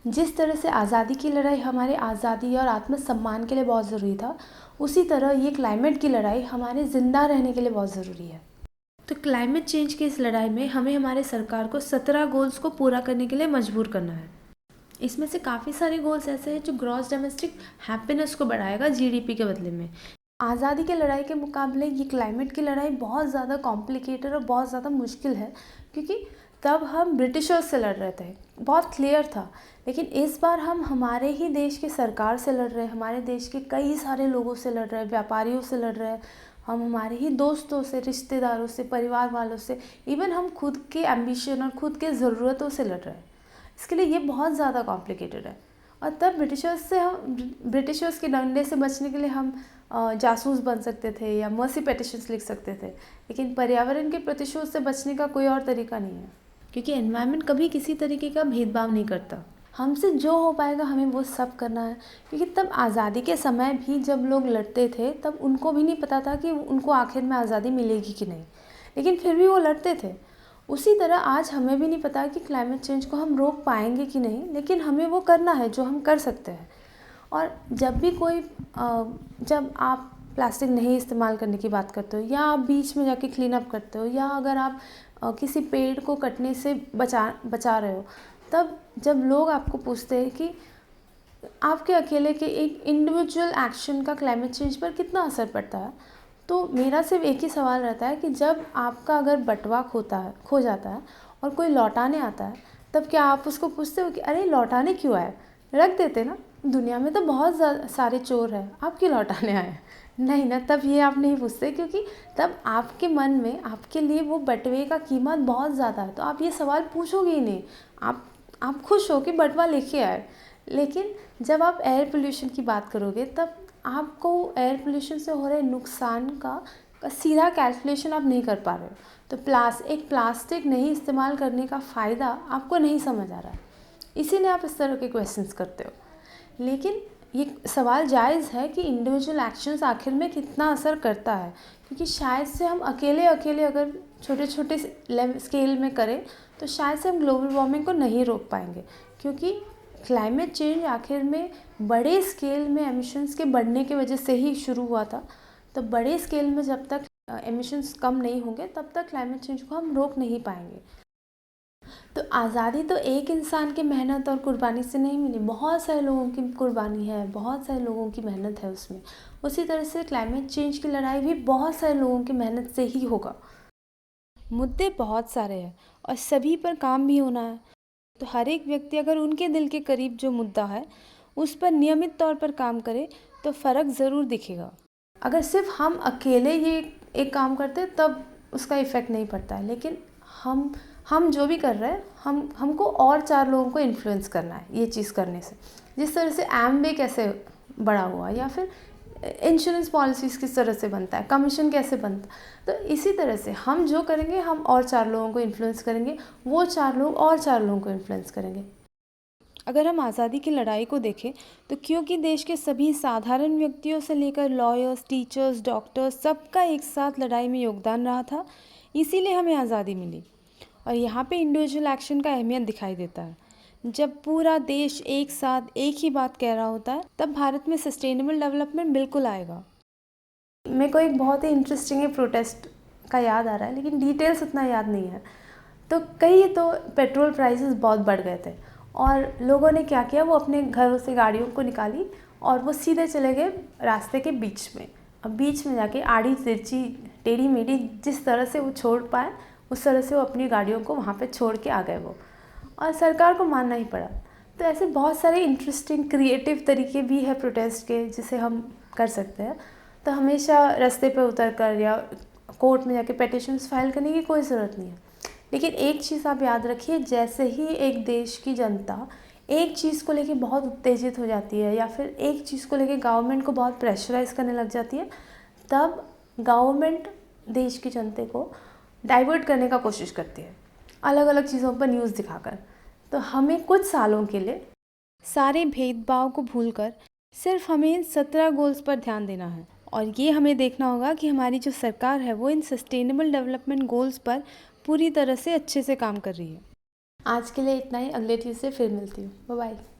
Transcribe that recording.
जिस तरह से आज़ादी की लड़ाई हमारे आज़ादी और आत्मसम्मान के लिए बहुत ज़रूरी था, उसी तरह ये क्लाइमेट की लड़ाई हमारे ज़िंदा रहने के लिए बहुत ज़रूरी है। तो क्लाइमेट चेंज की इस लड़ाई में हमें हमारे सरकार को 17 गोल्स को पूरा करने के लिए मजबूर करना है। इसमें से काफ़ी सारे गोल्स ऐसे हैं जो ग्रॉस डोमेस्टिक हैप्पीनेस को बढ़ाएगा जीडीपी के बदले में। आज़ादी की लड़ाई के मुकाबले ये क्लाइमेट की लड़ाई बहुत ज़्यादा कॉम्प्लिकेटेड और बहुत ज़्यादा मुश्किल है, क्योंकि तब हम ब्रिटिशर्स से लड़ रहे थे, बहुत क्लियर था। लेकिन इस बार हम हमारे ही देश की सरकार से लड़ रहे हैं, हमारे देश के कई सारे लोगों से लड़ रहे हैं, व्यापारियों से लड़ रहे हैं, हम हमारे ही दोस्तों से, रिश्तेदारों से, परिवार वालों से, इवन हम खुद के एम्बिशन और खुद के ज़रूरतों से लड़ रहे हैं। इसके लिए ये बहुत ज़्यादा कॉम्प्लिकेटेड है। और तब ब्रिटिशर्स के डंडे से बचने के लिए हम जासूस बन सकते थे या मर्सी पेटिशंस लिख सकते थे, लेकिन पर्यावरण के प्रतिशोध से बचने का कोई और तरीका नहीं है, क्योंकि एनवायरनमेंट कभी किसी तरीके का भेदभाव नहीं करता। हमसे जो हो पाएगा हमें वो सब करना है, क्योंकि तब आज़ादी के समय भी जब लोग लड़ते थे तब उनको भी नहीं पता था कि उनको आखिर में आज़ादी मिलेगी कि नहीं, लेकिन फिर भी वो लड़ते थे। उसी तरह आज हमें भी नहीं पता कि क्लाइमेट चेंज को हम रोक पाएंगे कि नहीं, लेकिन हमें वो करना है जो हम कर सकते हैं। और जब आप प्लास्टिक नहीं इस्तेमाल करने की बात करते हो, या आप बीच में जाके क्लीन अप करते हो, या अगर आप किसी पेड़ को कटने से बचा रहे हो, तब जब लोग आपको पूछते हैं कि आपके अकेले के एक इंडिविजुअल एक्शन का क्लाइमेट चेंज पर कितना असर पड़ता है, तो मेरा सिर्फ एक ही सवाल रहता है कि जब आपका अगर बटुआ खो जाता है और कोई लौटाने आता है, तब क्या आप उसको पूछते हो कि अरे लौटाने क्यों आए? रख देते ना, दुनिया में तो बहुत सारे चोर हैं, आप क्यों लौटाने आए? नहीं ना, तब ये आप नहीं पूछते, क्योंकि तब आपके मन में आपके लिए वो बटुए का कीमत बहुत ज़्यादा है, तो आप ये सवाल पूछोगे ही नहीं। आप खुश हो कि बटुआ लेके आए। लेकिन जब आप एयर पोल्यूशन की बात करोगे, तब आपको एयर पोल्यूशन से हो रहे नुकसान का सीधा कैलकुलेशन आप नहीं कर पा रहे हो। तो प्लास्टिक नहीं इस्तेमाल करने का फ़ायदा आपको नहीं समझ आ रहा है, इसीलिए आप इस तरह के क्वेश्चंस करते हो। लेकिन ये सवाल जायज़ है कि इंडिविजुअल एक्शंस आखिर में कितना असर करता है, क्योंकि शायद से हम अकेले अगर छोटे छोटे स्केल में करें तो शायद से हम ग्लोबल वार्मिंग को नहीं रोक पाएंगे, क्योंकि क्लाइमेट चेंज आखिर में बड़े स्केल में एमिशंस के बढ़ने की वजह से ही शुरू हुआ था। तो बड़े स्केल में जब तक एमिशंस कम नहीं होंगे तब तक क्लाइमेट चेंज को हम रोक नहीं पाएंगे। तो आज़ादी तो एक इंसान की मेहनत और कुर्बानी से नहीं मिली, बहुत सारे लोगों की कुर्बानी है, बहुत सारे लोगों की मेहनत है उसमें। उसी तरह से क्लाइमेट चेंज की लड़ाई भी बहुत सारे लोगों की मेहनत से ही होगा। मुद्दे बहुत सारे हैं और सभी पर काम भी होना है। तो हर एक व्यक्ति अगर उनके दिल के करीब जो मुद्दा है उस पर नियमित तौर पर काम करे तो फ़र्क ज़रूर दिखेगा। अगर सिर्फ हम अकेले ये एक काम करते तब उसका इफ़ेक्ट नहीं पड़ता है, लेकिन हम जो भी कर रहे हैं, हमको और 4 लोगों को इन्फ्लुएंस करना है ये चीज़ करने से। जिस तरह से एमवे कैसे बड़ा हुआ, या फिर इंश्योरेंस पॉलिसीज़ किस तरह से बनता है, कमीशन कैसे बनता है, तो इसी तरह से हम जो करेंगे हम और 4 लोगों को इन्फ्लुएंस करेंगे, वो 4 लोग और 4 लोगों को इन्फ्लुएंस करेंगे। अगर हम आज़ादी की लड़ाई को देखें तो क्योंकि देश के सभी साधारण व्यक्तियों से लेकर लॉयर्स, टीचर्स, डॉक्टर्स, सबका एक साथ लड़ाई में योगदान रहा था, इसीलिए हमें आज़ादी मिली। और यहाँ पे इंडिविजुअल एक्शन का अहमियत दिखाई देता है। जब पूरा देश एक साथ एक ही बात कह रहा होता है तब भारत में सस्टेनेबल डेवलपमेंट बिल्कुल आएगा। मेरे को एक बहुत ही इंटरेस्टिंग प्रोटेस्ट का याद आ रहा है, लेकिन डिटेल्स उतना याद नहीं है। तो पेट्रोल प्राइसेस बहुत बढ़ गए थे और लोगों ने क्या किया, वो अपने घरों से गाड़ियों को निकाली और वो सीधे चले गए रास्ते के बीच में। अब बीच में जाके आड़ी तिरछी टेढ़ी मेढ़ी जिस तरह से वो छोड़ पाए उस तरह से वो अपनी गाड़ियों को वहाँ पे छोड़ के आ गए वो, और सरकार को मानना ही पड़ा। तो ऐसे बहुत सारे इंटरेस्टिंग क्रिएटिव तरीके भी है प्रोटेस्ट के जिसे हम कर सकते हैं। तो हमेशा रास्ते पे उतर कर या कोर्ट में जाके पेटिशन्स फाइल करने की कोई ज़रूरत नहीं है। लेकिन एक चीज़ आप याद रखिए, जैसे ही एक देश की जनता एक चीज़ को लेके बहुत उत्तेजित हो जाती है या फिर एक चीज़ को लेके गवर्नमेंट को बहुत प्रेशराइज़ करने लग जाती है, तब गवर्नमेंट देश की जनता को डाइवर्ट करने का कोशिश करती है अलग अलग चीज़ों पर न्यूज़ दिखाकर। तो हमें कुछ सालों के लिए सारे भेदभाव को भूलकर सिर्फ हमें इन 17 गोल्स पर ध्यान देना है, और ये हमें देखना होगा कि हमारी जो सरकार है वो इन सस्टेनेबल डेवलपमेंट गोल्स पर पूरी तरह से अच्छे से काम कर रही है। आज के लिए इतना ही, अगले ट्यूसडे फिर मिलती हूँ। Bye bye.